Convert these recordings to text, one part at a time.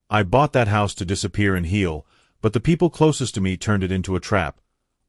I bought that house to disappear and heal, but the people closest to me turned it into a trap,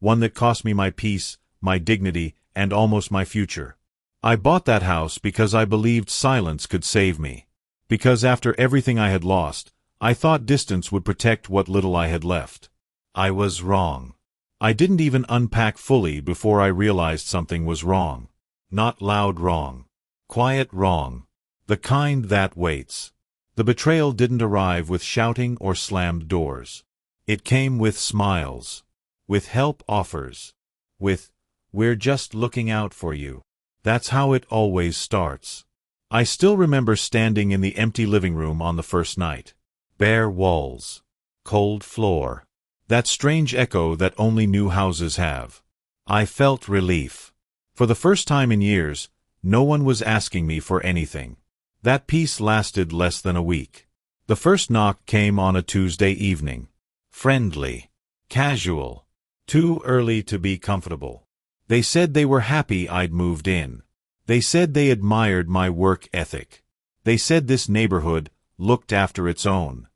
one that cost me my peace, my dignity, and almost my future. I bought that house because I believed silence could save me. Because after everything I had lost, I thought distance would protect what little I had left. I was wrong. I didn't even unpack fully before I realized something was wrong. Not loud wrong. Quiet wrong. The kind that waits. The betrayal didn't arrive with shouting or slammed doors. It came with smiles. With help offers. With, "We're just looking out for you." That's how it always starts. I still remember standing in the empty living room on the first night. Bare walls. Cold floor. That strange echo that only new houses have. I felt relief. For the first time in years, no one was asking me for anything. That peace lasted less than a week. The first knock came on a Tuesday evening. Friendly. Casual. Too early to be comfortable. They said they were happy I'd moved in. They said they admired my work ethic. They said this neighborhood looked after its own.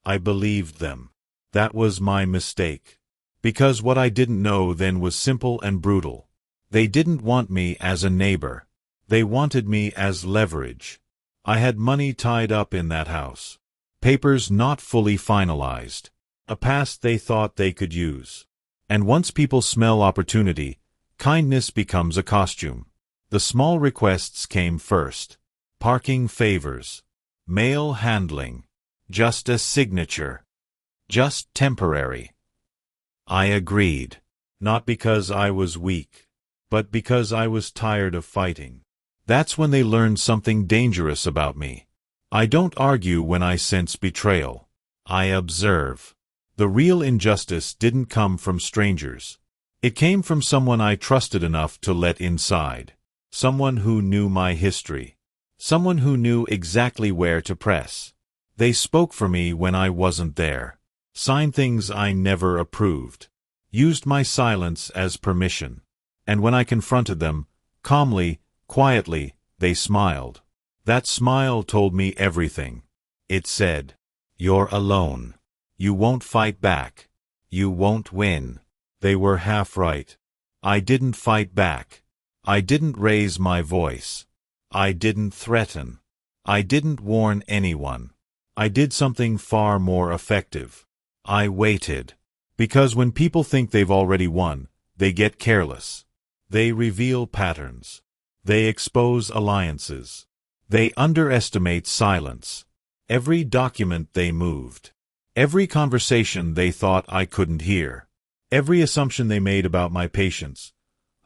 I believed them. That was my mistake. Because what I didn't know then was simple and brutal. They didn't want me as a neighbor. They wanted me as leverage. I had money tied up in that house. Papers not fully finalized. A past they thought they could use. And once people smell opportunity, kindness becomes a costume. The small requests came first. Parking favors. Mail handling. Just a signature. Just temporary. I agreed. Not because I was weak, but because I was tired of fighting. That's when they learned something dangerous about me. I don't argue when I sense betrayal. I observe. The real injustice didn't come from strangers. It came from someone I trusted enough to let inside. Someone who knew my history. Someone who knew exactly where to press. They spoke for me when I wasn't there. Signed things I never approved. Used my silence as permission. And when I confronted them, calmly, quietly, they smiled. That smile told me everything. It said, "You're alone. You won't fight back. You won't win." They were half right. I didn't fight back. I didn't raise my voice. I didn't threaten. I didn't warn anyone. I did something far more effective. I waited. Because when people think they've already won, they get careless. They reveal patterns. They expose alliances. They underestimate silence. Every document they moved. Every conversation they thought I couldn't hear. Every assumption they made about my patience.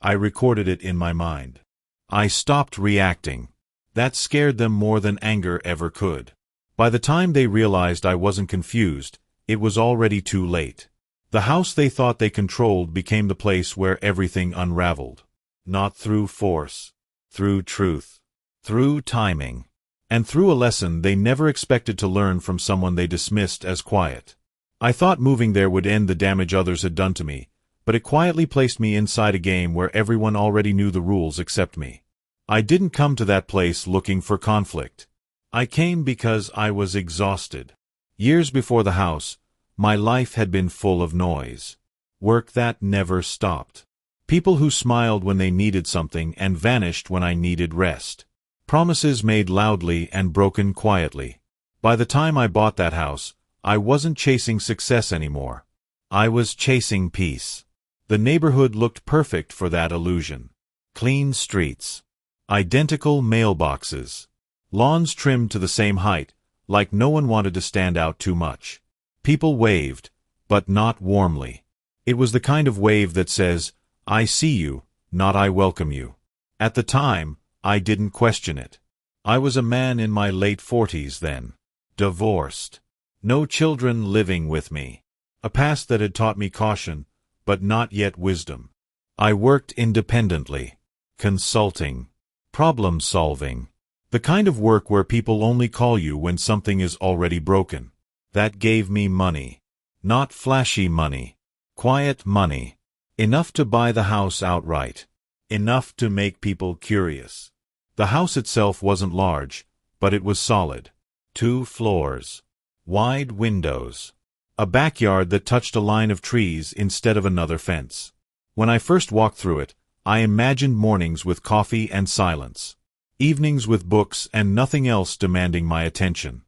I recorded it in my mind. I stopped reacting. That scared them more than anger ever could. By the time they realized I wasn't confused, it was already too late. The house they thought they controlled became the place where everything unraveled. Not through force. Through truth. Through timing. And through a lesson they never expected to learn from someone they dismissed as quiet. I thought moving there would end the damage others had done to me, but it quietly placed me inside a game where everyone already knew the rules except me. I didn't come to that place looking for conflict. I came because I was exhausted. Years before the house, my life had been full of noise. Work that never stopped. People who smiled when they needed something and vanished when I needed rest. Promises made loudly and broken quietly. By the time I bought that house, I wasn't chasing success anymore. I was chasing peace. The neighborhood looked perfect for that illusion. Clean streets. Identical mailboxes. Lawns trimmed to the same height, like no one wanted to stand out too much. People waved, but not warmly. It was the kind of wave that says, "I see you, not I welcome you." At the time, I didn't question it. I was a man in my late 40s then. Divorced. No children living with me. A past that had taught me caution, but not yet wisdom. I worked independently. Consulting. Problem solving. The kind of work where people only call you when something is already broken. That gave me money. Not flashy money. Quiet money. Enough to buy the house outright. Enough to make people curious. The house itself wasn't large, but it was solid. 2 floors. Wide windows. A backyard that touched a line of trees instead of another fence. When I first walked through it, I imagined mornings with coffee and silence. Evenings with books and nothing else demanding my attention.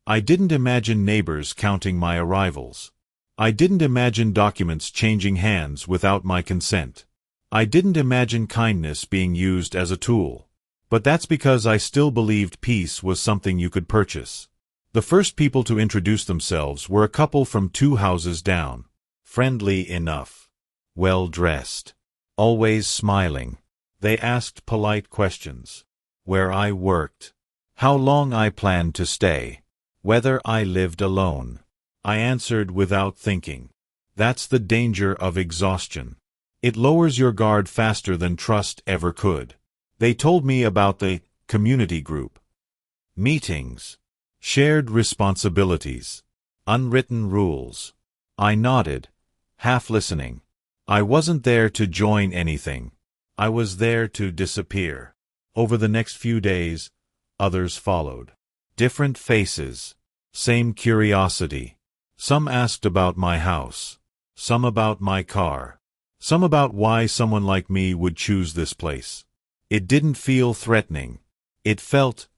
I didn't imagine neighbors counting my arrivals. I didn't imagine documents changing hands without my consent. I didn't imagine kindness being used as a tool. But that's because I still believed peace was something you could purchase. The first people to introduce themselves were a couple from 2 houses down. Friendly enough. Well-dressed. Always smiling. They asked polite questions. Where I worked. How long I planned to stay. Whether I lived alone. I answered without thinking. That's the danger of exhaustion. It lowers your guard faster than trust ever could. They told me about the community group. Meetings. Shared responsibilities. Unwritten rules. I nodded, half listening. I wasn't there to join anything. I was there to disappear. Over the next few days, others followed. Different faces. Same curiosity. Some asked about my house. Some about my car. Some about why someone like me would choose this place. It didn't feel threatening. It felt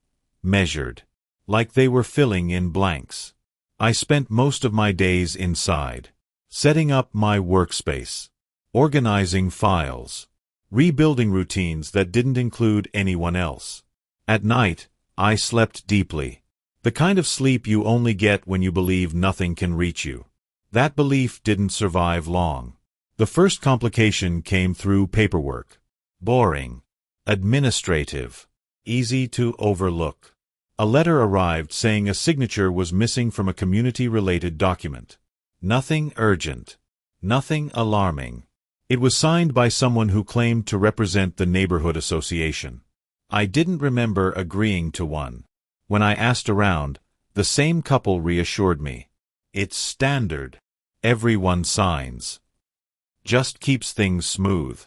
measured, like they were filling in blanks. I spent most of my days inside, setting up my workspace, organizing files, rebuilding routines that didn't include anyone else. At night, I slept deeply. The kind of sleep you only get when you believe nothing can reach you. That belief didn't survive long. The first complication came through paperwork. Boring. Administrative. Easy to overlook. A letter arrived saying a signature was missing from a community-related document. Nothing urgent. Nothing alarming. It was signed by someone who claimed to represent the neighborhood association. I didn't remember agreeing to one. When I asked around, the same couple reassured me. It's standard. Everyone signs. Just keeps things smooth.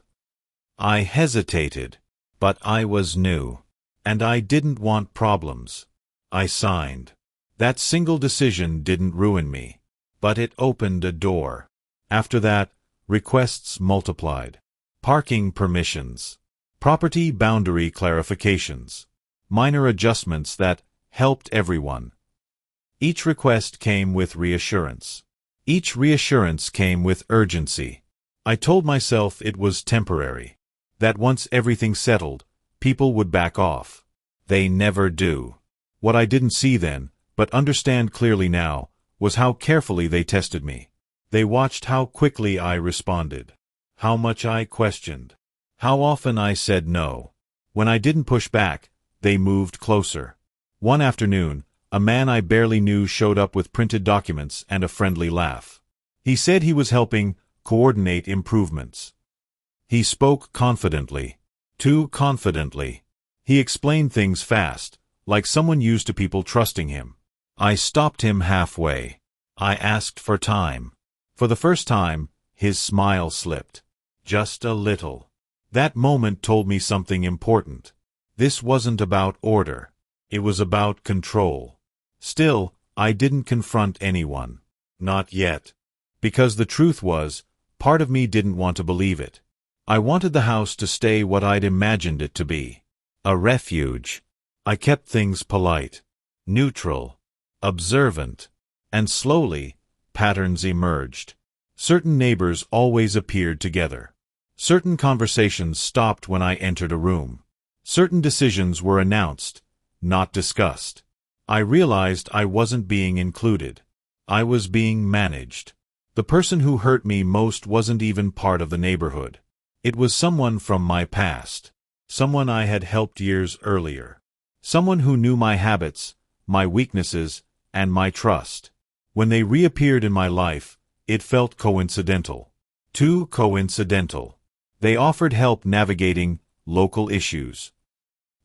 I hesitated. But I was new. And I didn't want problems. I signed. That single decision didn't ruin me. But it opened a door. After that, requests multiplied. Parking permissions. Property boundary clarifications. Minor adjustments that helped everyone. Each request came with reassurance. Each reassurance came with urgency. I told myself it was temporary. That once everything settled, people would back off. They never do. What I didn't see then, but understand clearly now, was how carefully they tested me. They watched how quickly I responded, how much I questioned, how often I said no. When I didn't push back, they moved closer. One afternoon, a man I barely knew showed up with printed documents and a friendly laugh. He said he was helping coordinate improvements. He spoke confidently. Too confidently. He explained things fast, like someone used to people trusting him. I stopped him halfway. I asked for time. For the first time, his smile slipped. Just a little. That moment told me something important. This wasn't about order. It was about control. Still, I didn't confront anyone. Not yet. Because the truth was, part of me didn't want to believe it. I wanted the house to stay what I'd imagined it to be. A refuge. I kept things polite, neutral, observant, and slowly, patterns emerged. Certain neighbors always appeared together. Certain conversations stopped when I entered a room. Certain decisions were announced, not discussed. I realized I wasn't being included. I was being managed. The person who hurt me most wasn't even part of the neighborhood. It was someone from my past. Someone I had helped years earlier. Someone who knew my habits, my weaknesses, and my trust. When they reappeared in my life, it felt coincidental. Too coincidental. They offered help navigating local issues.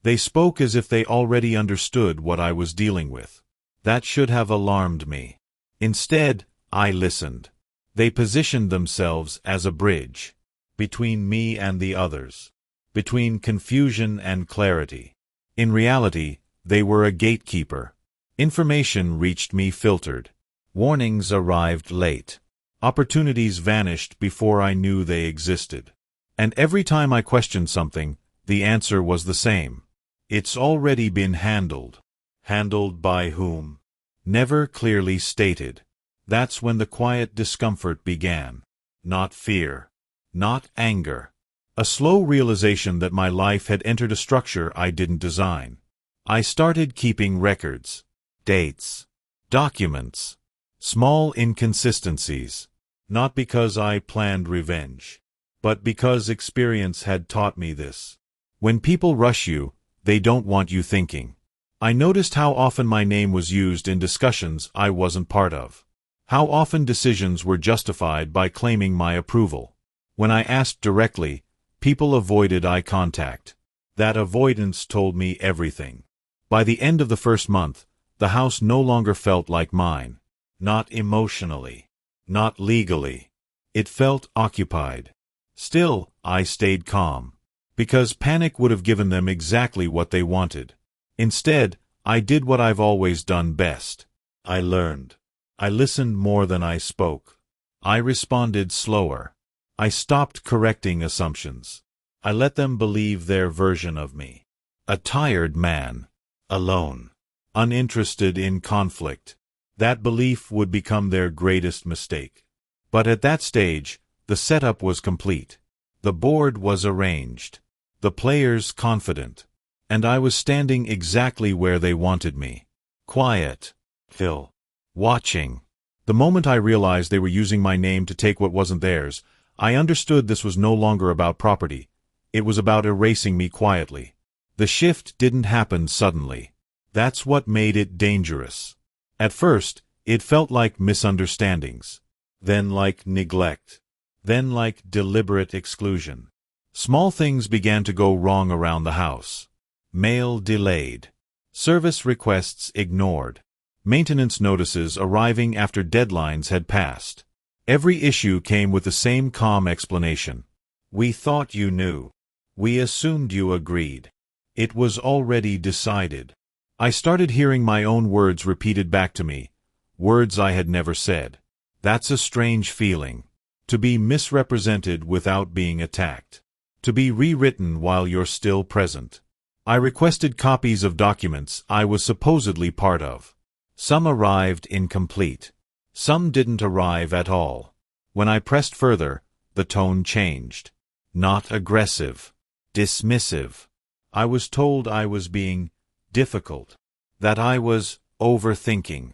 They spoke as if they already understood what I was dealing with. That should have alarmed me. Instead, I listened. They positioned themselves as a bridge. Between me and the others. Between confusion and clarity. In reality, they were a gatekeeper. Information reached me filtered. Warnings arrived late. Opportunities vanished before I knew they existed. And every time I questioned something, the answer was the same. It's already been handled. Handled by whom? Never clearly stated. That's when the quiet discomfort began. Not fear. Not anger. A slow realization that my life had entered a structure I didn't design. I started keeping records. Dates. Documents. Small inconsistencies. Not because I planned revenge, but because experience had taught me this. When people rush you, they don't want you thinking. I noticed how often my name was used in discussions I wasn't part of. How often decisions were justified by claiming my approval. When I asked directly, people avoided eye contact. That avoidance told me everything. By the end of the first month, the house no longer felt like mine. Not emotionally. Not legally. It felt occupied. Still, I stayed calm. Because panic would have given them exactly what they wanted. Instead, I did what I've always done best. I learned. I listened more than I spoke. I responded slower. I stopped correcting assumptions. I let them believe their version of me. A tired man. Alone. Uninterested in conflict. That belief would become their greatest mistake. But at that stage, the setup was complete. The board was arranged. The players confident. And I was standing exactly where they wanted me. Quiet. Still. Watching. The moment I realized they were using my name to take what wasn't theirs, I understood this was no longer about property. It was about erasing me quietly. The shift didn't happen suddenly. That's what made it dangerous. At first, it felt like misunderstandings. Then like neglect. Then like deliberate exclusion. Small things began to go wrong around the house. Mail delayed. Service requests ignored. Maintenance notices arriving after deadlines had passed. Every issue came with the same calm explanation. We thought you knew. We assumed you agreed. It was already decided. I started hearing my own words repeated back to me, words I had never said. That's a strange feeling. To be misrepresented without being attacked. To be rewritten while you're still present. I requested copies of documents I was supposedly part of. Some arrived incomplete. Some didn't arrive at all. When I pressed further, the tone changed. Not aggressive. Dismissive. I was told I was being difficult. That I was overthinking.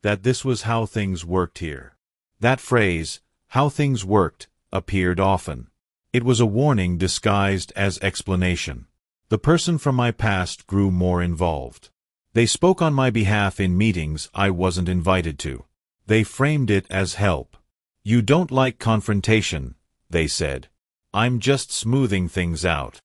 That this was how things worked here. That phrase, how things worked, appeared often. It was a warning disguised as explanation. The person from my past grew more involved. They spoke on my behalf in meetings I wasn't invited to. They framed it as help. You don't like confrontation, they said. I'm just smoothing things out.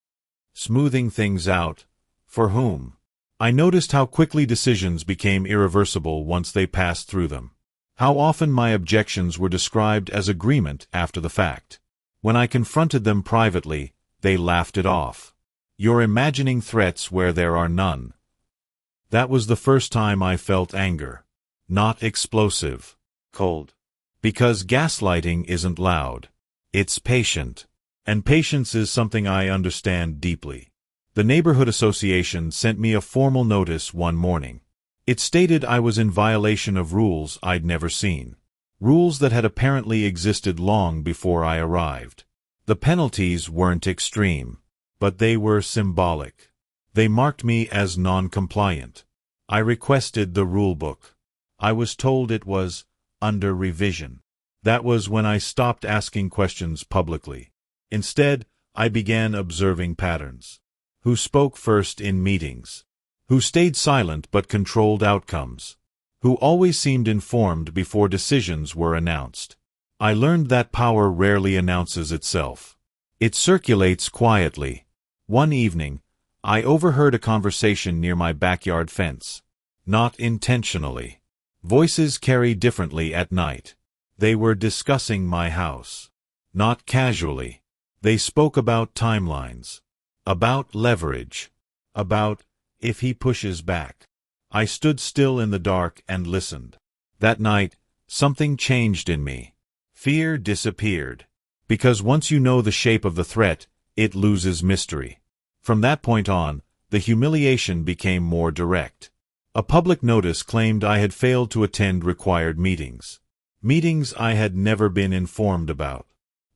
Smoothing things out? For whom? I noticed how quickly decisions became irreversible once they passed through them. How often my objections were described as agreement after the fact. When I confronted them privately, they laughed it off. You're imagining threats where there are none. That was the first time I felt anger. Not explosive. Cold. Because gaslighting isn't loud. It's patient. And patience is something I understand deeply. The neighborhood association sent me a formal notice one morning. It stated I was in violation of rules I'd never seen. Rules that had apparently existed long before I arrived. The penalties weren't extreme, but they were symbolic. They marked me as non-compliant. I requested the rulebook. I was told it was under revision. That was when I stopped asking questions publicly. Instead, I began observing patterns. Who spoke first in meetings? Who stayed silent but controlled outcomes? Who always seemed informed before decisions were announced? I learned that power rarely announces itself. It circulates quietly. One evening, I overheard a conversation near my backyard fence. Not intentionally. Voices carry differently at night. They were discussing my house. Not casually. They spoke about timelines. About leverage. About if he pushes back. I stood still in the dark and listened. That night, something changed in me. Fear disappeared. Because once you know the shape of the threat, it loses mystery. From that point on, the humiliation became more direct. A public notice claimed I had failed to attend required meetings. Meetings I had never been informed about.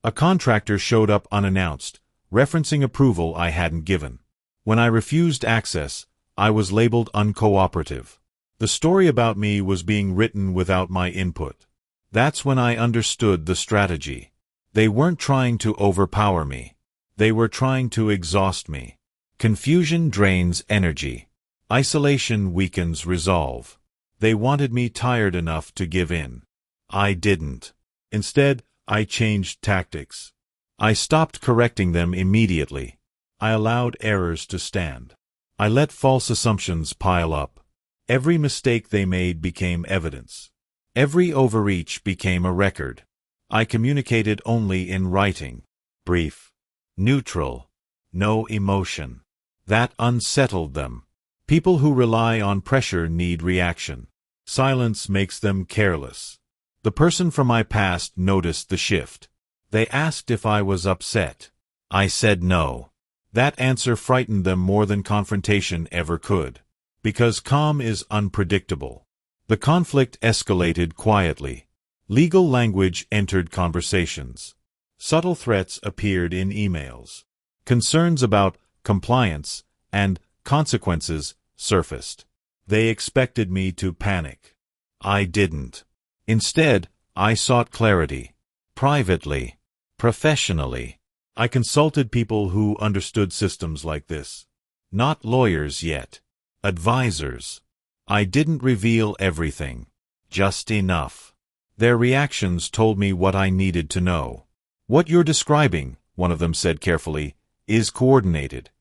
A contractor showed up unannounced, referencing approval I hadn't given. When I refused access, I was labeled uncooperative. The story about me was being written without my input. That's when I understood the strategy. They weren't trying to overpower me. They were trying to exhaust me. Confusion drains energy. Isolation weakens resolve. They wanted me tired enough to give in. I didn't. Instead, I changed tactics. I stopped correcting them immediately. I allowed errors to stand. I let false assumptions pile up. Every mistake they made became evidence. Every overreach became a record. I communicated only in writing. Brief. Neutral. No emotion. That unsettled them. People who rely on pressure need reaction. Silence makes them careless. The person from my past noticed the shift. They asked if I was upset. I said no. That answer frightened them more than confrontation ever could. Because calm is unpredictable. The conflict escalated quietly. Legal language entered conversations. Subtle threats appeared in emails. Concerns about compliance and consequences surfaced. They expected me to panic. I didn't. Instead, I sought clarity. Privately. Professionally. I consulted people who understood systems like this. Not lawyers yet. Advisors. I didn't reveal everything. Just enough. Their reactions told me what I needed to know. What you're describing, one of them said carefully, is coordinated.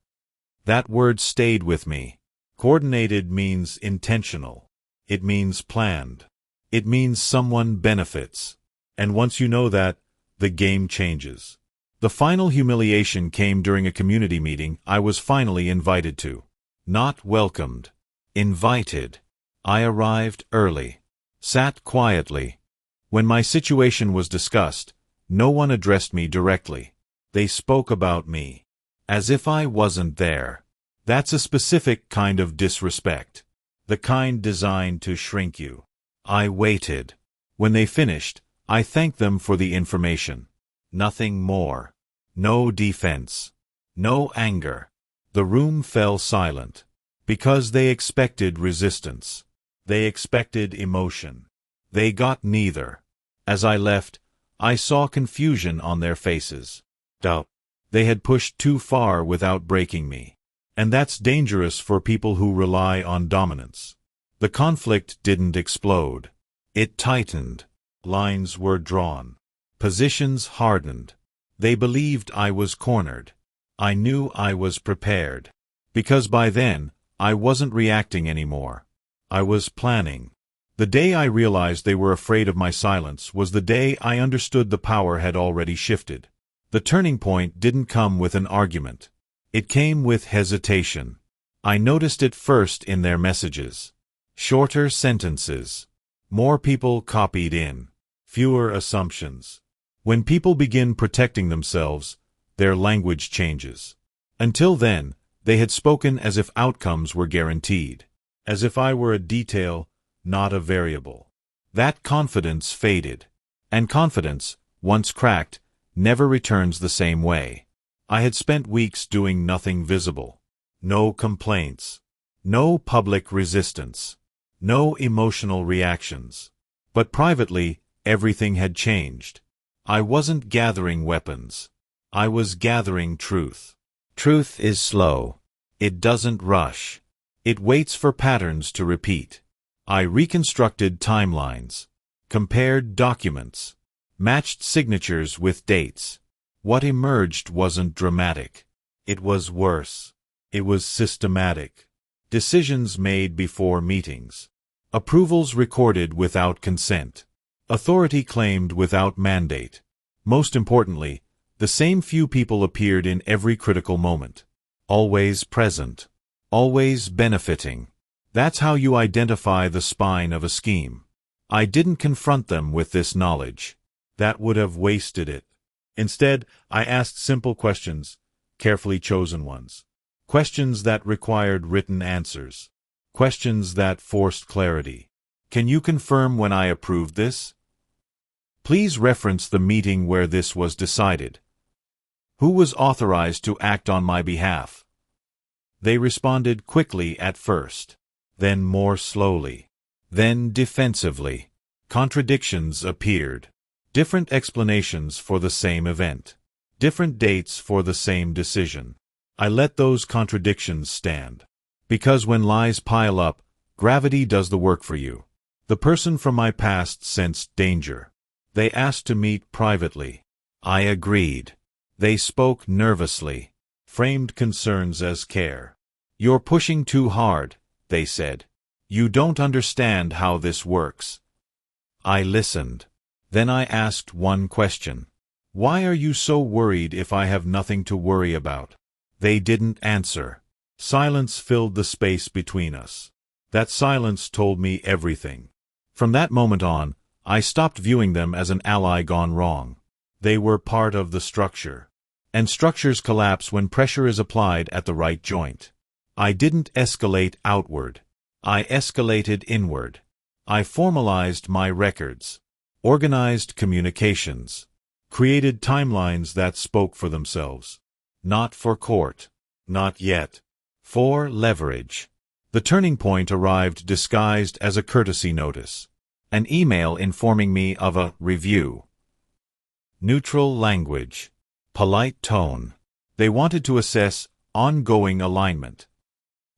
That word stayed with me. Coordinated means intentional. It means planned. It means someone benefits. And once you know that, the game changes. The final humiliation came during a community meeting I was finally invited to. Not welcomed. Invited. I arrived early. Sat quietly. When my situation was discussed, no one addressed me directly. They spoke about me. As if I wasn't there. That's a specific kind of disrespect. The kind designed to shrink you. I waited. When they finished, I thanked them for the information. Nothing more. No defense. No anger. The room fell silent. Because they expected resistance. They expected emotion. They got neither. As I left, I saw confusion on their faces. Doubt. They had pushed too far without breaking me. And that's dangerous for people who rely on dominance. The conflict didn't explode. It tightened. Lines were drawn. Positions hardened. They believed I was cornered. I knew I was prepared. Because by then, I wasn't reacting anymore. I was planning. The day I realized they were afraid of my silence was the day I understood the power had already shifted. The turning point didn't come with an argument. It came with hesitation. I noticed it first in their messages. Shorter sentences. More people copied in. Fewer assumptions. When people begin protecting themselves, their language changes. Until then, they had spoken as if outcomes were guaranteed. As if I were a detail, not a variable. That confidence faded. And confidence, once cracked, never returns the same way. I had spent weeks doing nothing visible. No complaints. No public resistance. No emotional reactions. But privately, everything had changed. I wasn't gathering weapons. I was gathering truth. Truth is slow. It doesn't rush. It waits for patterns to repeat. I reconstructed timelines. Compared documents. Matched signatures with dates. What emerged wasn't dramatic. It was worse. It was systematic. Decisions made before meetings. Approvals recorded without consent. Authority claimed without mandate. Most importantly, the same few people appeared in every critical moment. Always present. Always benefiting. That's how you identify the spine of a scheme. I didn't confront them with this knowledge. That would have wasted it. Instead, I asked simple questions, carefully chosen ones. Questions that required written answers. Questions that forced clarity. Can you confirm when I approved this? Please reference the meeting where this was decided. Who was authorized to act on my behalf? They responded quickly at first, then more slowly, then defensively. Contradictions appeared. Different explanations for the same event. Different dates for the same decision. I let those contradictions stand. Because when lies pile up, gravity does the work for you. The person from my past sensed danger. They asked to meet privately. I agreed. They spoke nervously, framed concerns as care. You're pushing too hard, they said. You don't understand how this works. I listened. Then I asked one question. Why are you so worried if I have nothing to worry about? They didn't answer. Silence filled the space between us. That silence told me everything. From that moment on, I stopped viewing them as an ally gone wrong. They were part of the structure. And structures collapse when pressure is applied at the right joint. I didn't escalate outward. I escalated inward. I formalized my records, organized communications, created timelines that spoke for themselves. Not for court. Not yet. For leverage. The turning point arrived disguised as a courtesy notice. An email informing me of a review. Neutral language. Polite tone. They wanted to assess ongoing alignment.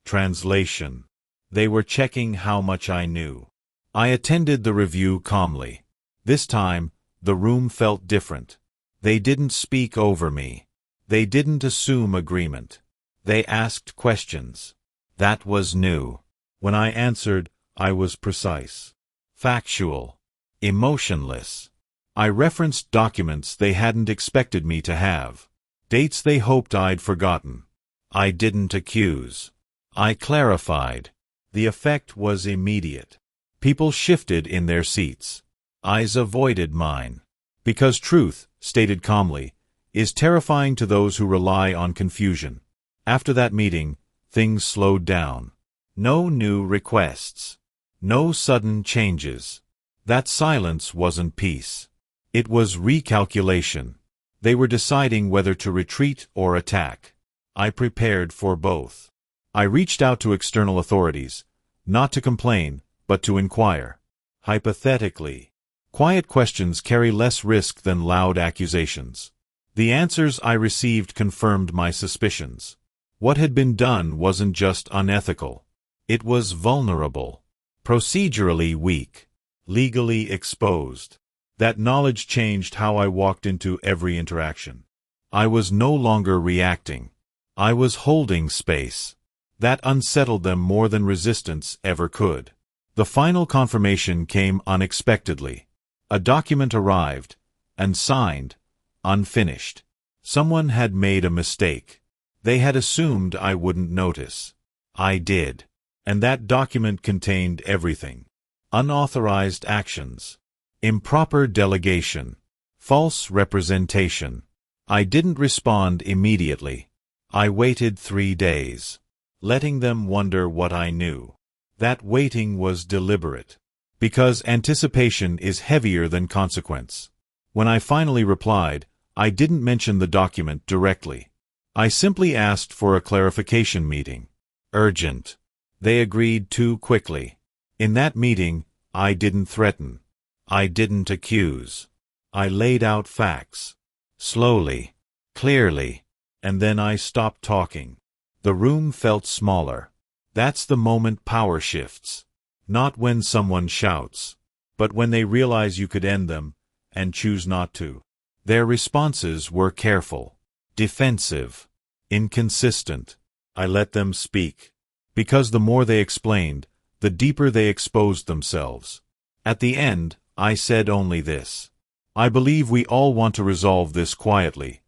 Translation. They were checking how much I knew. I attended the review calmly. This time, the room felt different. They didn't speak over me. They didn't assume agreement. They asked questions. That was new. When I answered, I was precise. Factual. Emotionless. I referenced documents they hadn't expected me to have. Dates they hoped I'd forgotten. I didn't accuse. I clarified. The effect was immediate. People shifted in their seats. Eyes avoided mine. Because truth, stated calmly, is terrifying to those who rely on confusion. After that meeting, things slowed down. No new requests. No sudden changes. That silence wasn't peace. It was recalculation. They were deciding whether to retreat or attack. I prepared for both. I reached out to external authorities, not to complain, but to inquire. Hypothetically. Quiet questions carry less risk than loud accusations. The answers I received confirmed my suspicions. What had been done wasn't just unethical. It was vulnerable. Procedurally weak. Legally exposed. That knowledge changed how I walked into every interaction. I was no longer reacting. I was holding space. That unsettled them more than resistance ever could. The final confirmation came unexpectedly. A document arrived, and signed, unfinished. Someone had made a mistake. They had assumed I wouldn't notice. I did. And that document contained everything. Unauthorized actions. Improper delegation. False representation. I didn't respond immediately. I waited 3 days. Letting them wonder what I knew. That waiting was deliberate. Because anticipation is heavier than consequence. When I finally replied, I didn't mention the document directly. I simply asked for a clarification meeting. Urgent. They agreed too quickly. In that meeting, I didn't threaten. I didn't accuse. I laid out facts. Slowly. Clearly. And then I stopped talking. The room felt smaller. That's the moment power shifts. Not when someone shouts, but when they realize you could end them, and choose not to. Their responses were careful, defensive, inconsistent. I let them speak. Because the more they explained, the deeper they exposed themselves. At the end, I said only this. I believe we all want to resolve this quietly.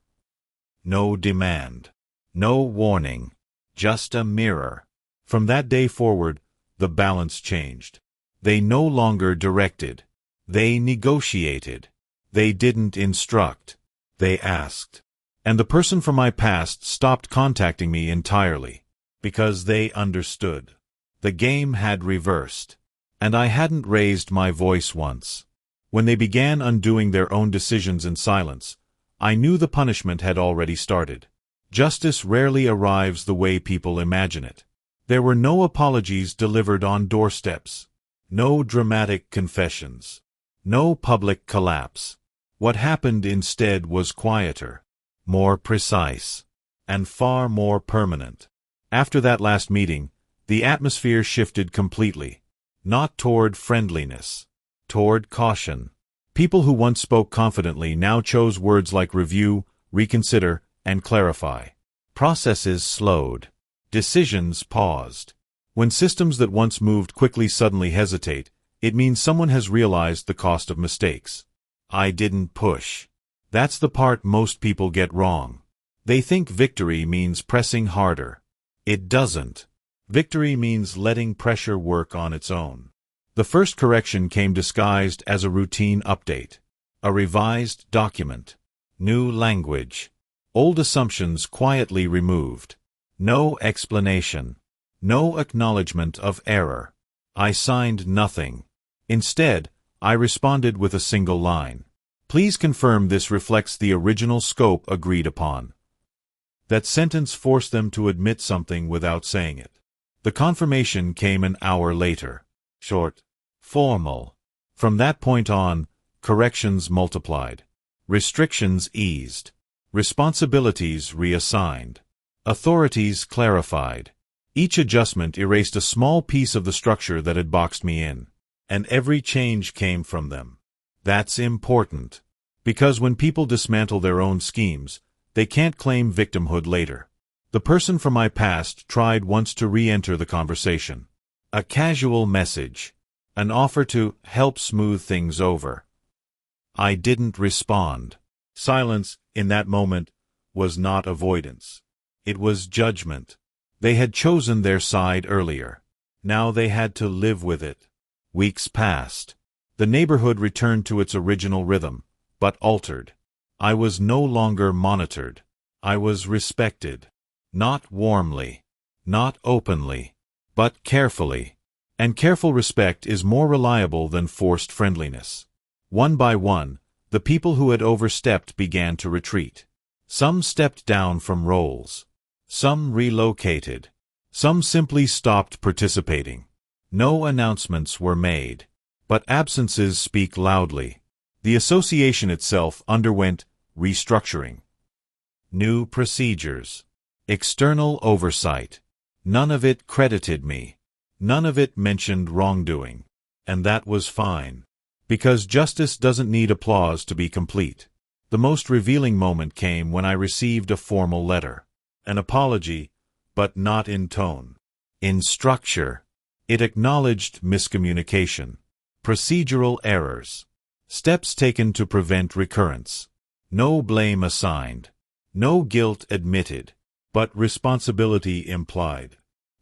No demand. No warning. Just a mirror. From that day forward, the balance changed. They no longer directed. They negotiated. They didn't instruct. They asked. And the person from my past stopped contacting me entirely. Because they understood. The game had reversed. And I hadn't raised my voice once. When they began undoing their own decisions in silence, I knew the punishment had already started. Justice rarely arrives the way people imagine it. There were no apologies delivered on doorsteps. No dramatic confessions. No public collapse. What happened instead was quieter, more precise, and far more permanent. After that last meeting, the atmosphere shifted completely. Not toward friendliness. Toward caution. People who once spoke confidently now chose words like review, reconsider, and clarify. Processes slowed. Decisions paused. When systems that once moved quickly suddenly hesitate, it means someone has realized the cost of mistakes. I didn't push. That's the part most people get wrong. They think victory means pressing harder. It doesn't. Victory means letting pressure work on its own. The first correction came disguised as a routine update. A revised document. New language. Old assumptions quietly removed. No explanation. No acknowledgement of error. I signed nothing. Instead, I responded with a single line. Please confirm this reflects the original scope agreed upon. That sentence forced them to admit something without saying it. The confirmation came an hour later. Short. Formal. From that point on, corrections multiplied. Restrictions eased. Responsibilities reassigned. Authorities clarified. Each adjustment erased a small piece of the structure that had boxed me in. And every change came from them. That's important. Because when people dismantle their own schemes, they can't claim victimhood later. The person from my past tried once to re-enter the conversation. A casual message. An offer to help smooth things over. I didn't respond. Silence, in that moment, was not avoidance. It was judgment. They had chosen their side earlier. Now they had to live with it. Weeks passed. The neighborhood returned to its original rhythm, but altered. I was no longer monitored. I was respected. Not warmly. Not openly. But carefully. And careful respect is more reliable than forced friendliness. One by one, the people who had overstepped began to retreat. Some stepped down from roles. Some relocated. Some simply stopped participating. No announcements were made. But absences speak loudly. The association itself underwent restructuring. New procedures. External oversight. None of it credited me. None of it mentioned wrongdoing. And that was fine. Because justice doesn't need applause to be complete. The most revealing moment came when I received a formal letter. An apology, but not in tone. In structure. It acknowledged miscommunication. Procedural errors. Steps taken to prevent recurrence. No blame assigned. No guilt admitted. But responsibility implied.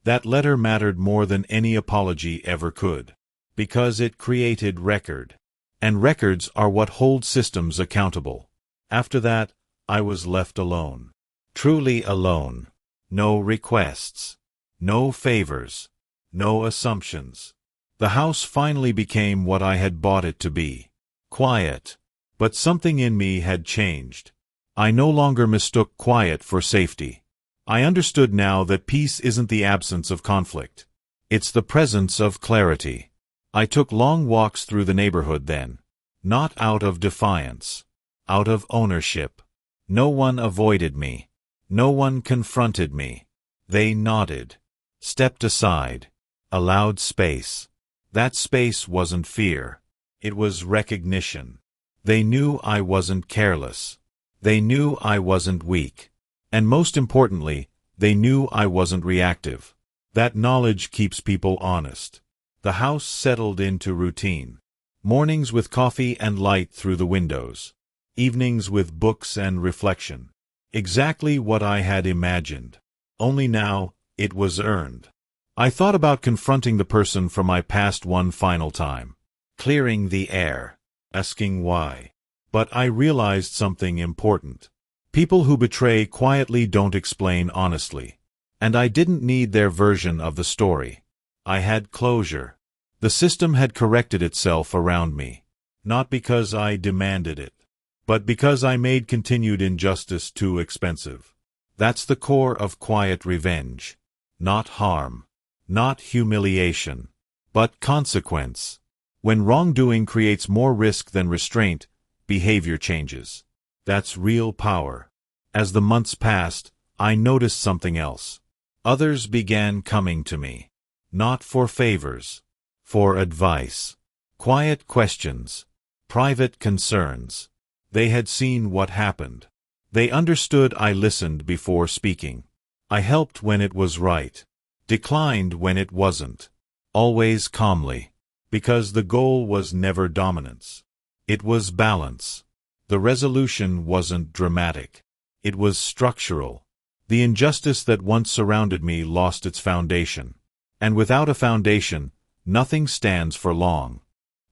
That letter mattered more than any apology ever could. Because it created record. And records are what hold systems accountable. After that, I was left alone. Truly alone. No requests. No favors. No assumptions. The house finally became what I had bought it to be. Quiet. But something in me had changed. I no longer mistook quiet for safety. I understood now that peace isn't the absence of conflict. It's the presence of clarity. I took long walks through the neighborhood then. Not out of defiance. Out of ownership. No one avoided me. No one confronted me. They nodded. Stepped aside. Allowed space. That space wasn't fear. It was recognition. They knew I wasn't careless. They knew I wasn't weak. And most importantly, they knew I wasn't reactive. That knowledge keeps people honest. The house settled into routine. Mornings with coffee and light through the windows. Evenings with books and reflection. Exactly what I had imagined. Only now, it was earned. I thought about confronting the person from my past one final time, clearing the air, asking why. But I realized something important. People who betray quietly don't explain honestly. And I didn't need their version of the story. I had closure. The system had corrected itself around me. Not because I demanded it, but because I made continued injustice too expensive. That's the core of quiet revenge. Not harm. Not humiliation. But consequence. When wrongdoing creates more risk than restraint, behavior changes. That's real power. As the months passed, I noticed something else. Others began coming to me. Not for favors. For advice. Quiet questions. Private concerns. They had seen what happened. They understood I listened before speaking. I helped when it was right. Declined when it wasn't. Always calmly. Because the goal was never dominance. It was balance. The resolution wasn't dramatic. It was structural. The injustice that once surrounded me lost its foundation. And without a foundation, nothing stands for long.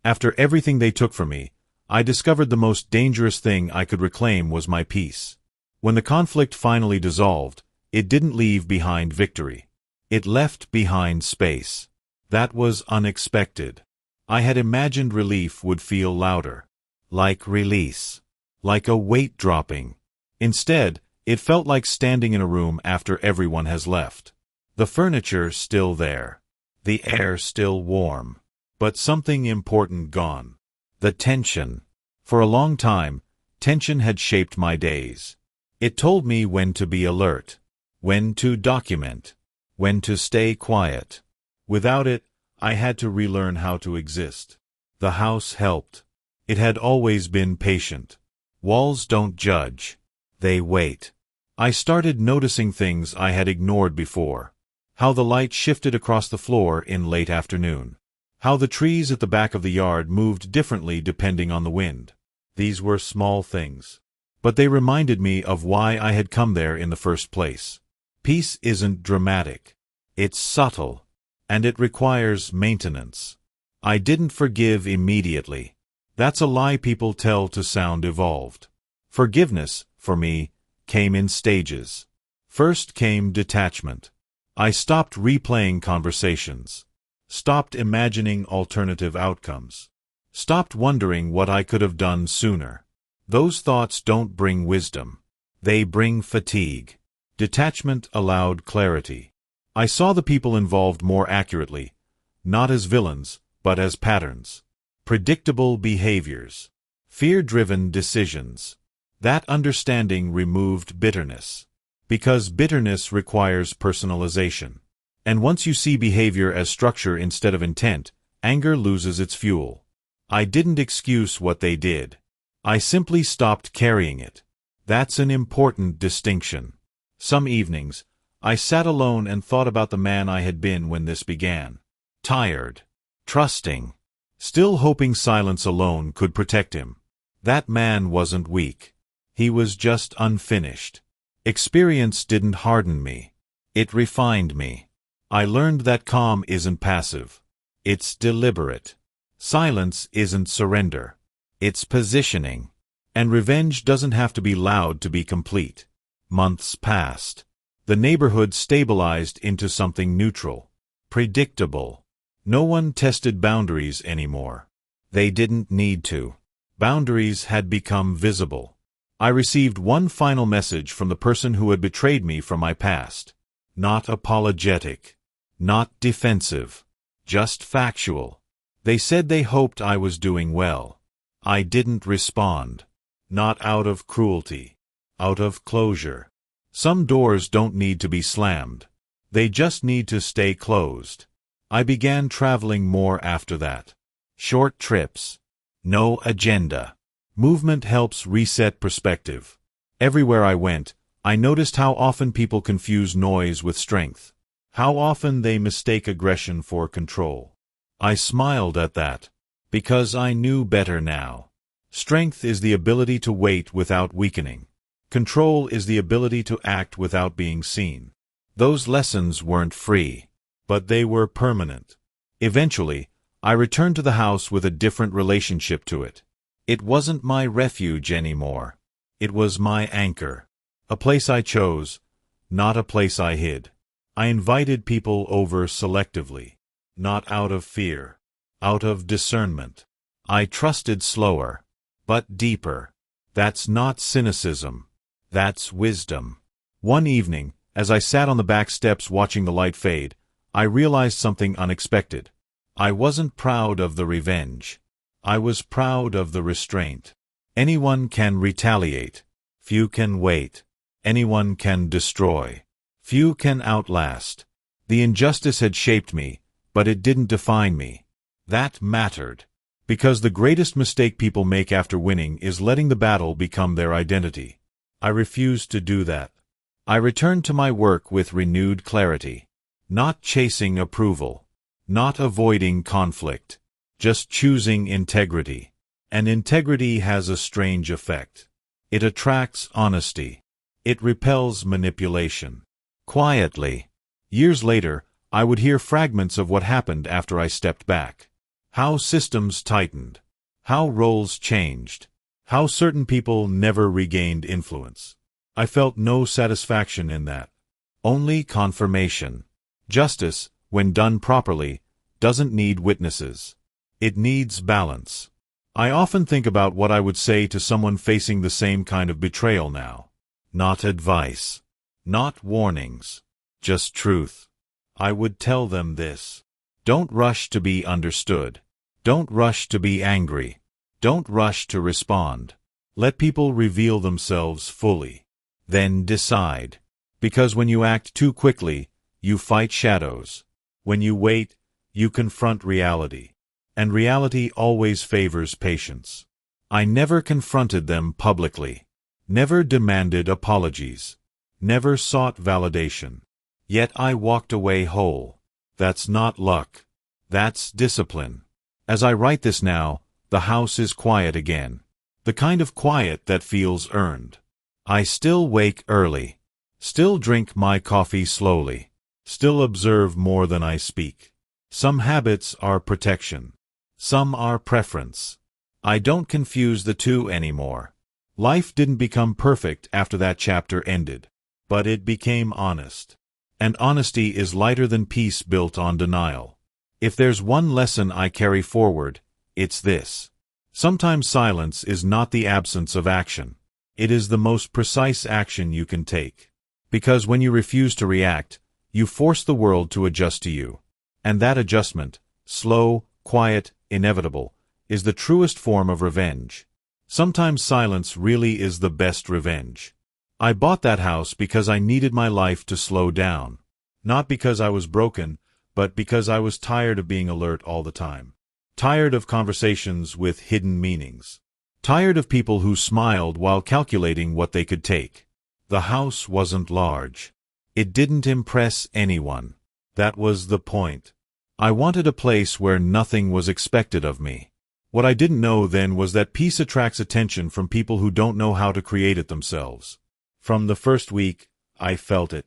After everything they took from me, I discovered the most dangerous thing I could reclaim was my peace. When the conflict finally dissolved, it didn't leave behind victory. It left behind space. That was unexpected. I had imagined relief would feel louder. Like release. Like a weight dropping. Instead, it felt like standing in a room after everyone has left. The furniture still there. The air still warm. But something important gone. The tension. For a long time, tension had shaped my days. It told me when to be alert. When to document. When to stay quiet. Without it, I had to relearn how to exist. The house helped. It had always been patient. Walls don't judge. They wait. I started noticing things I had ignored before. How the light shifted across the floor in late afternoon. How the trees at the back of the yard moved differently depending on the wind. These were small things. But they reminded me of why I had come there in the first place. Peace isn't dramatic. It's subtle. And it requires maintenance. I didn't forgive immediately. That's a lie people tell to sound evolved. Forgiveness, for me, came in stages. First came detachment. I stopped replaying conversations. Stopped imagining alternative outcomes. Stopped wondering what I could have done sooner. Those thoughts don't bring wisdom. They bring fatigue. Detachment allowed clarity. I saw the people involved more accurately, not as villains, but as patterns. Predictable behaviors. Fear-driven decisions. That understanding removed bitterness. Because bitterness requires personalization. And once you see behavior as structure instead of intent, anger loses its fuel. I didn't excuse what they did. I simply stopped carrying it. That's an important distinction. Some evenings, I sat alone and thought about the man I had been when this began. Tired. Trusting. Still hoping silence alone could protect him. That man wasn't weak. He was just unfinished. Experience didn't harden me. It refined me. I learned that calm isn't passive. It's deliberate. Silence isn't surrender. It's positioning. And revenge doesn't have to be loud to be complete. Months passed. The neighborhood stabilized into something neutral. Predictable. No one tested boundaries anymore. They didn't need to. Boundaries had become visible. I received one final message from the person who had betrayed me from my past. Not apologetic. Not defensive. Just factual. They said they hoped I was doing well. I didn't respond. Not out of cruelty. Out of closure. Some doors don't need to be slammed. They just need to stay closed. I began traveling more after that. Short trips. No agenda. Movement helps reset perspective. Everywhere I went, I noticed how often people confuse noise with strength. How often they mistake aggression for control. I smiled at that. Because I knew better now. Strength is the ability to wait without weakening. Control is the ability to act without being seen. Those lessons weren't free. but they were permanent. Eventually, I returned to the house with a different relationship to it. It wasn't my refuge anymore. It was my anchor. A place I chose, not a place I hid. I invited people over selectively, not out of fear, out of discernment. I trusted slower, but deeper. That's not cynicism. That's wisdom. One evening, as I sat on the back steps watching the light fade, I realized something unexpected. I wasn't proud of the revenge. I was proud of the restraint. Anyone can retaliate. Few can wait. Anyone can destroy. Few can outlast. The injustice had shaped me, but it didn't define me. That mattered. Because the greatest mistake people make after winning is letting the battle become their identity. I refused to do that. I returned to my work with renewed clarity. Not chasing approval. Not avoiding conflict. Just choosing integrity. And integrity has a strange effect. It attracts honesty. It repels manipulation. Quietly. Years later, I would hear fragments of what happened after I stepped back. How systems tightened. How roles changed. How certain people never regained influence. I felt no satisfaction in that. Only confirmation. Justice, when done properly, doesn't need witnesses. It needs balance. I often think about what I would say to someone facing the same kind of betrayal now. Not advice. Not warnings. Just truth. I would tell them this. Don't rush to be understood. Don't rush to be angry. Don't rush to respond. Let people reveal themselves fully. Then decide. Because when you act too quickly, you fight shadows. When you wait, you confront reality. And reality always favors patience. I never confronted them publicly. Never demanded apologies. Never sought validation. Yet I walked away whole. That's not luck. That's discipline. As I write this now, the house is quiet again. The kind of quiet that feels earned. I still wake early. Still drink my coffee slowly. Still observe more than I speak. Some habits are protection. Some are preference. I don't confuse the two anymore. Life didn't become perfect after that chapter ended. But it became honest. And honesty is lighter than peace built on denial. If there's one lesson I carry forward, it's this. Sometimes silence is not the absence of action. It is the most precise action you can take. Because when you refuse to react, you force the world to adjust to you. And that adjustment, slow, quiet, inevitable, is the truest form of revenge. Sometimes silence really is the best revenge. I bought that house because I needed my life to slow down. Not because I was broken, but because I was tired of being alert all the time. Tired of conversations with hidden meanings. Tired of people who smiled while calculating what they could take. The house wasn't large. It didn't impress anyone. That was the point. I wanted a place where nothing was expected of me. What I didn't know then was that peace attracts attention from people who don't know how to create it themselves. From the first week, I felt it.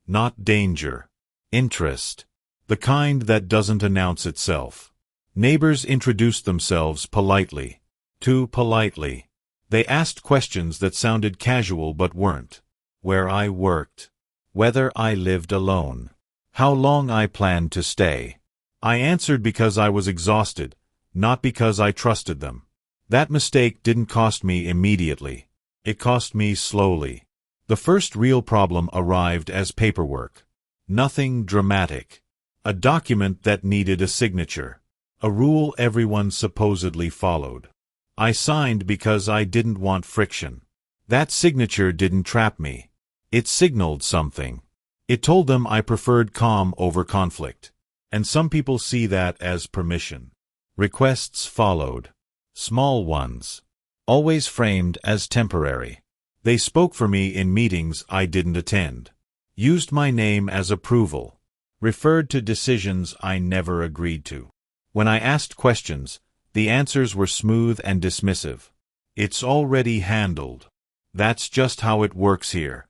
Not danger. Interest. The kind that doesn't announce itself. Neighbors introduced themselves politely. Too politely. They asked questions that sounded casual but weren't. Where I worked. Whether I lived alone. How long I planned to stay. I answered because I was exhausted, not because I trusted them. That mistake didn't cost me immediately. It cost me slowly. The first real problem arrived as paperwork. Nothing dramatic. A document that needed a signature. A rule everyone supposedly followed. I signed because I didn't want friction. That signature didn't trap me. It signaled something. It told them I preferred calm over conflict. And some people see that as permission. Requests followed. Small ones. Always framed as temporary. They spoke for me in meetings I didn't attend. Used my name as approval. Referred to decisions I never agreed to. When I asked questions, the answers were smooth and dismissive. It's already handled. That's just how it works here.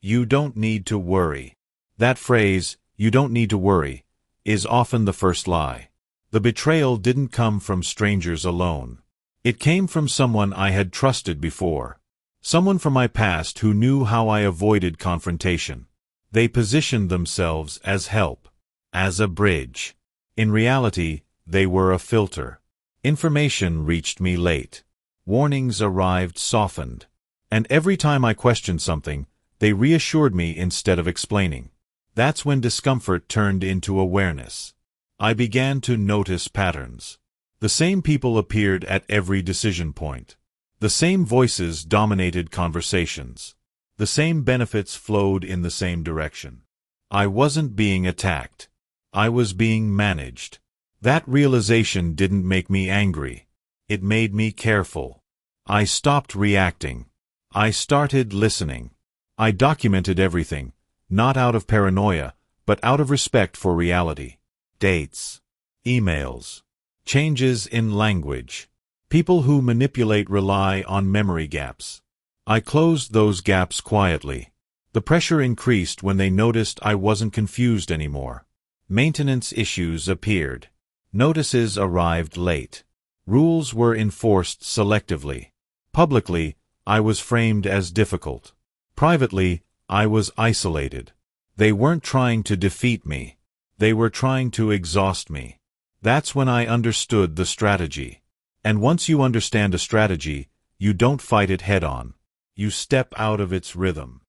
You don't need to worry. That phrase, "You don't need to worry," is often the first lie. The betrayal didn't come from strangers alone. It came from someone I had trusted before. Someone from my past who knew how I avoided confrontation. They positioned themselves as help, as a bridge. In reality, they were a filter. Information reached me late. Warnings arrived softened. And every time I questioned something, they reassured me instead of explaining. That's when discomfort turned into awareness. I began to notice patterns. The same people appeared at every decision point. The same voices dominated conversations. The same benefits flowed in the same direction. I wasn't being attacked. I was being managed. That realization didn't make me angry. It made me careful. I stopped reacting. I started listening. I documented everything, not out of paranoia, but out of respect for reality. Dates, emails, changes in language. People who manipulate rely on memory gaps. I closed those gaps quietly. The pressure increased when they noticed I wasn't confused anymore. Maintenance issues appeared. Notices arrived late. Rules were enforced selectively. Publicly, I was framed as difficult. Privately, I was isolated. They weren't trying to defeat me. They were trying to exhaust me. That's when I understood the strategy. And once you understand a strategy, you don't fight it head-on. You step out of its rhythm.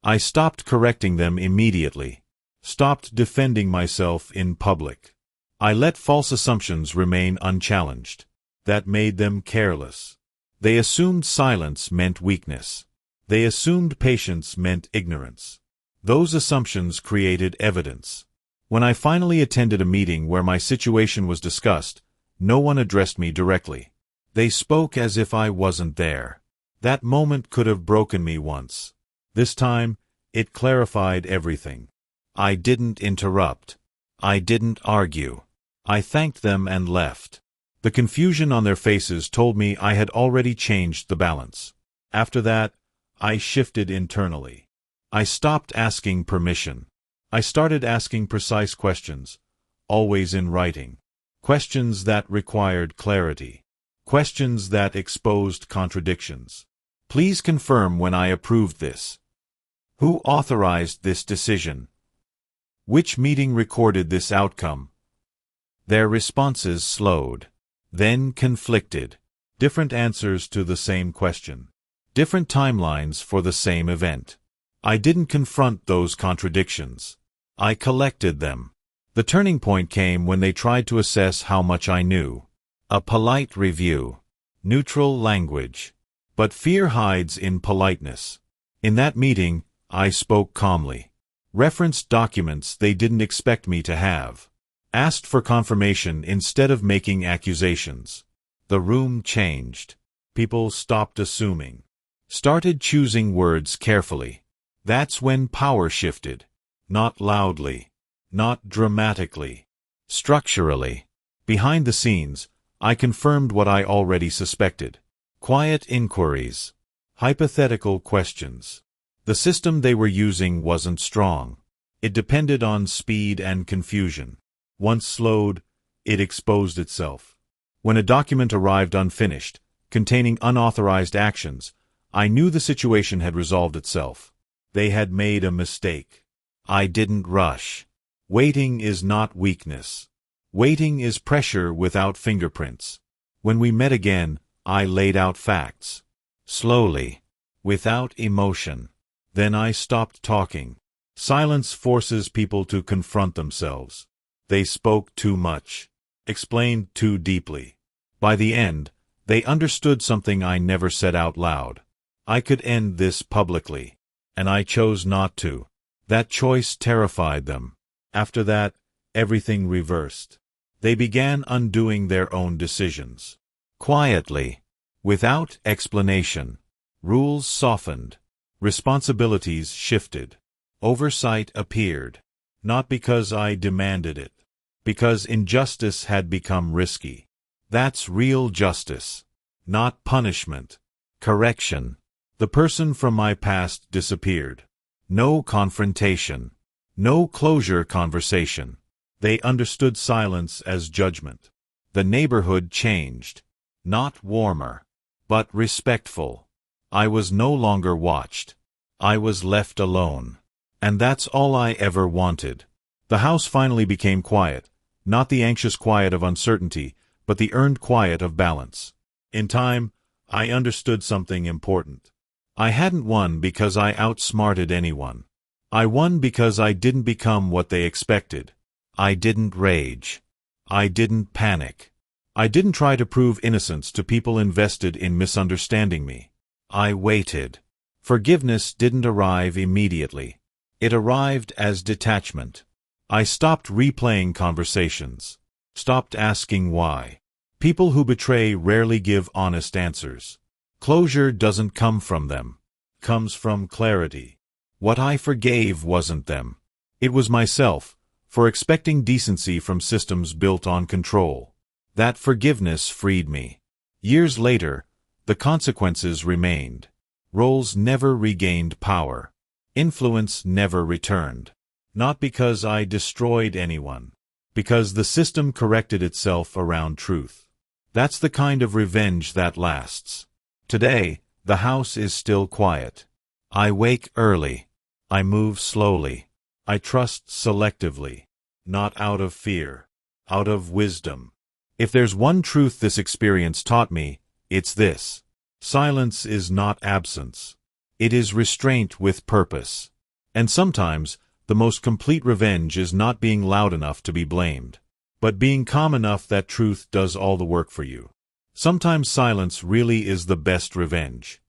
I stopped correcting them immediately. Stopped defending myself in public. I let false assumptions remain unchallenged. That made them careless. They assumed silence meant weakness. They assumed patience meant ignorance. Those assumptions created evidence. When I finally attended a meeting where my situation was discussed, no one addressed me directly. They spoke as if I wasn't there. That moment could have broken me once. This time, it clarified everything. I didn't interrupt. I didn't argue. I thanked them and left. The confusion on their faces told me I had already changed the balance. After that, I shifted internally. I stopped asking permission. I started asking precise questions, always in writing. Questions that required clarity. Questions that exposed contradictions. Please confirm when I approved this. Who authorized this decision? Which meeting recorded this outcome? Their responses slowed, then conflicted. Different answers to the same question. Different timelines for the same event. I didn't confront those contradictions. I collected them. The turning point came when they tried to assess how much I knew. A polite review. Neutral language. But fear hides in politeness. In that meeting, I spoke calmly. Referenced documents they didn't expect me to have. Asked for confirmation instead of making accusations. The room changed. People stopped assuming. Started choosing words carefully. That's when power shifted. Not loudly. Not dramatically. Structurally. Behind the scenes, I confirmed what I already suspected. Quiet inquiries. Hypothetical questions. The system they were using wasn't strong. It depended on speed and confusion. Once slowed, it exposed itself. When a document arrived unfinished, containing unauthorized actions, I knew the situation had resolved itself. They had made a mistake. I didn't rush. Waiting is not weakness. Waiting is pressure without fingerprints. When we met again, I laid out facts. Slowly. Without emotion. Then I stopped talking. Silence forces people to confront themselves. They spoke too much. Explained too deeply. By the end, they understood something I never said out loud. I could end this publicly. And I chose not to. That choice terrified them. After that, everything reversed. They began undoing their own decisions. Quietly. Without explanation. Rules softened. Responsibilities shifted. Oversight appeared. Not because I demanded it. Because injustice had become risky. That's real justice. Not punishment. Correction. The person from my past disappeared. No confrontation. No closure conversation. They understood silence as judgment. The neighborhood changed. Not warmer, but respectful. I was no longer watched. I was left alone. And that's all I ever wanted. The house finally became quiet, not the anxious quiet of uncertainty, but the earned quiet of balance. In time, I understood something important. I hadn't won because I outsmarted anyone. I won because I didn't become what they expected. I didn't rage. I didn't panic. I didn't try to prove innocence to people invested in misunderstanding me. I waited. Forgiveness didn't arrive immediately. It arrived as detachment. I stopped replaying conversations. Stopped asking why. People who betray rarely give honest answers. Closure doesn't come from them. It comes from clarity. What I forgave wasn't them. It was myself, for expecting decency from systems built on control. That forgiveness freed me. Years later, the consequences remained. Roles never regained power. Influence never returned. Not because I destroyed anyone. Because the system corrected itself around truth. That's the kind of revenge that lasts. Today, the house is still quiet. I wake early. I move slowly. I trust selectively. Not out of fear. Out of wisdom. If there's one truth this experience taught me, it's this. Silence is not absence. It is restraint with purpose. And sometimes, the most complete revenge is not being loud enough to be blamed, but being calm enough that truth does all the work for you. Sometimes silence really is the best revenge.